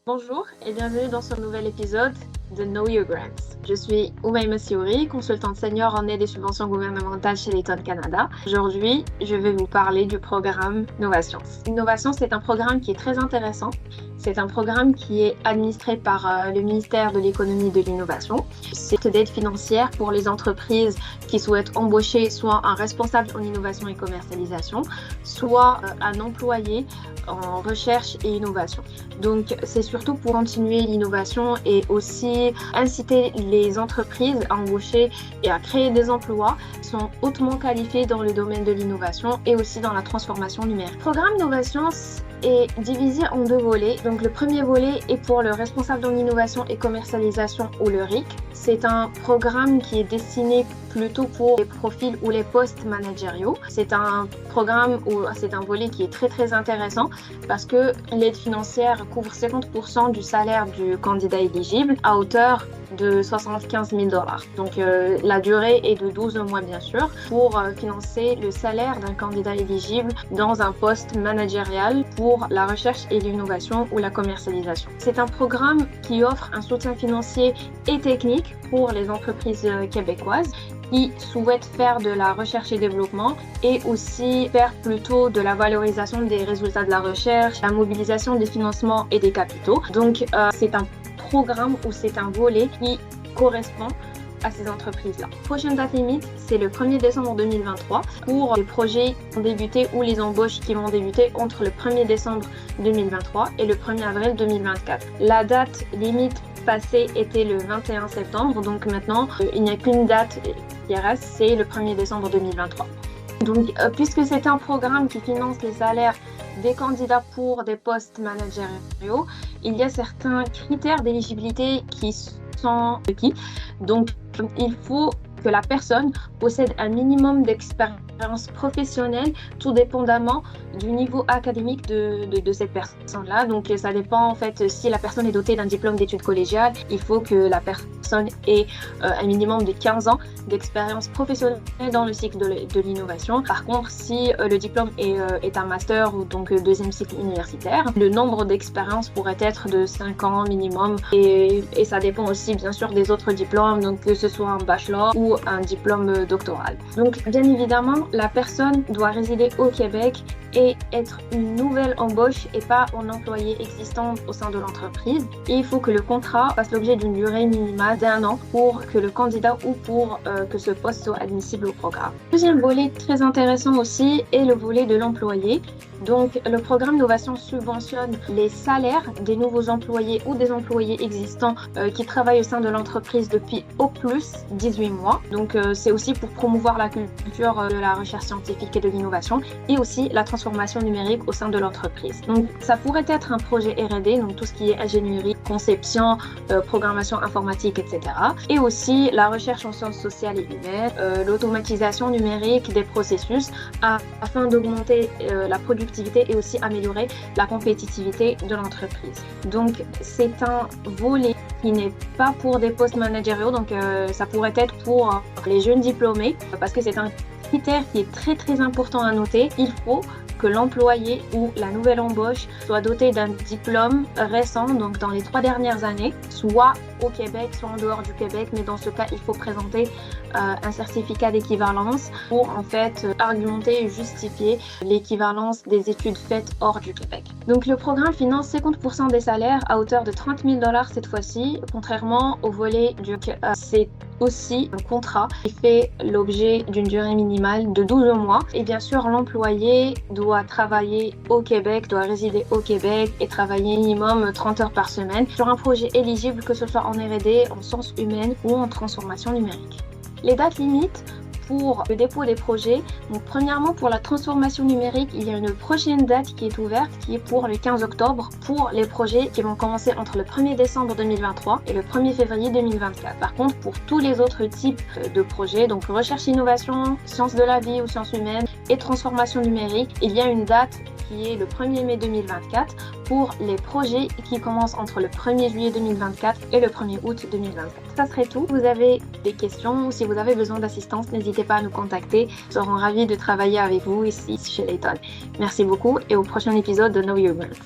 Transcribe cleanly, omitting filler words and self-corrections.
Bonjour et bienvenue dans ce nouvel épisode de Know Your Grants. Je suis Oumaima Siouri, consultante senior en aide et subventions gouvernementales chez Layton Canada. Aujourd'hui, je vais vous parler du programme Innovations. Innovations, c'est un programme qui est très intéressant. C'est un programme qui est administré par le ministère de l'Économie et de l'Innovation. C'est une aide financière pour les entreprises qui souhaitent embaucher soit un responsable en innovation et commercialisation, soit un employé en recherche et innovation. Donc, c'est surtout pour continuer l'innovation et aussi inciter les entreprises à embaucher et à créer des emplois qui sont hautement qualifiés dans le domaine de l'innovation et aussi dans la transformation numérique. Le programme Innovations est divisé en deux volets. Donc, le premier volet est pour le responsable en innovation et commercialisation ou le RIC. C'est un programme qui est destiné plutôt pour les profils ou les postes managériaux. C'est un programme ou c'est un volet qui est très intéressant parce que l'aide financière couvre 50% du salaire du candidat éligible à hauteur de 75 000 $. Donc la durée est de 12 mois bien sûr pour financer le salaire d'un candidat éligible dans un poste managérial pour la recherche et l'innovation ou la commercialisation. C'est un programme qui offre un soutien financier et technique pour les entreprises québécoises qui souhaitent faire de la recherche et développement et aussi faire plutôt de la valorisation des résultats de la recherche, la mobilisation des financements et des capitaux. Donc, c'est un programme ou c'est un volet qui correspond à ces entreprises-là. Prochaine date limite, c'est le 1er décembre 2023 pour les projets qui vont débuter ou les embauches qui vont débuter entre le 1er décembre 2023 et le 1er avril 2024. La date limite passée était le 21 septembre, donc maintenant, il n'y a qu'une date qui reste, c'est le 1er décembre 2023. Donc, puisque c'est un programme qui finance les salaires des candidats pour des postes managériaux, il y a certains critères d'éligibilité qui sont requis. Donc, il faut que la personne possède un minimum d'expérience professionnelle, tout dépendamment du niveau académique de cette personne-là. Donc, ça dépend en fait si la personne est dotée d'un diplôme d'études collégiales, il faut que la personne ait un minimum de 15 ans d'expérience professionnelle dans le cycle de l'innovation. Par contre, si le diplôme est un master ou donc deuxième cycle universitaire, le nombre d'expériences pourrait être de 5 ans minimum et ça dépend aussi bien sûr des autres diplômes, donc que ce soit un bachelor ou un diplôme doctoral. Donc, bien évidemment, la personne doit résider au Québec et être une nouvelle embauche et pas un employé existant au sein de l'entreprise. Et il faut que le contrat fasse l'objet d'une durée minimale d'1 an pour que le candidat ou pour que ce poste soit admissible au programme. Deuxième volet très intéressant aussi est le volet de l'employé. Donc, le programme Innovation subventionne les salaires des nouveaux employés ou des employés existants qui travaillent au sein de l'entreprise depuis au plus 18 mois. Donc, c'est aussi pour promouvoir la culture de la recherche scientifique et de l'innovation et aussi la transformation numérique au sein de l'entreprise. Donc, ça pourrait être un projet R&D, donc tout ce qui est ingénierie, conception, programmation informatique, etc. Et aussi la recherche en sciences sociales et humaines, l'automatisation numérique des processus afin d'augmenter la productivité et aussi améliorer la compétitivité de l'entreprise. Donc, c'est un volet qui n'est pas pour des postes managériaux, donc ça pourrait être pour les jeunes diplômés, parce que c'est un critère qui est très important à noter. Il faut que l'employé ou la nouvelle embauche soit doté d'un diplôme récent, donc dans les 3 dernières années, soit au Québec, soit en dehors du Québec, mais dans ce cas, il faut présenter un certificat d'équivalence pour en fait argumenter et justifier l'équivalence des études faites hors du Québec. Donc le programme finance 50% des salaires à hauteur de 30 000 $ cette fois-ci, contrairement au volet du c'est aussi un contrat qui fait l'objet d'une durée minimale de 12 mois. Et bien sûr, l'employé doit travailler au Québec, doit résider au Québec et travailler minimum 30 heures par semaine sur un projet éligible, que ce soit en R&D, en sciences humaines ou en transformation numérique. Les dates limites pour le dépôt des projets. Donc, premièrement, pour la transformation numérique, il y a une prochaine date qui est ouverte, qui est pour le 15 octobre, pour les projets qui vont commencer entre le 1er décembre 2023 et le 1er février 2024. Par contre, pour tous les autres types de projets, donc recherche innovation, sciences de la vie ou sciences humaines et transformation numérique, il y a une date qui est le 1er mai 2024 pour les projets qui commencent entre le 1er juillet 2024 et le 1er août 2024. Ça serait tout. Si vous avez des questions ou si vous avez besoin d'assistance, n'hésitez pas à nous contacter. Nous serons ravis de travailler avec vous ici chez Layton. Merci beaucoup et au prochain épisode de Know Your Grants.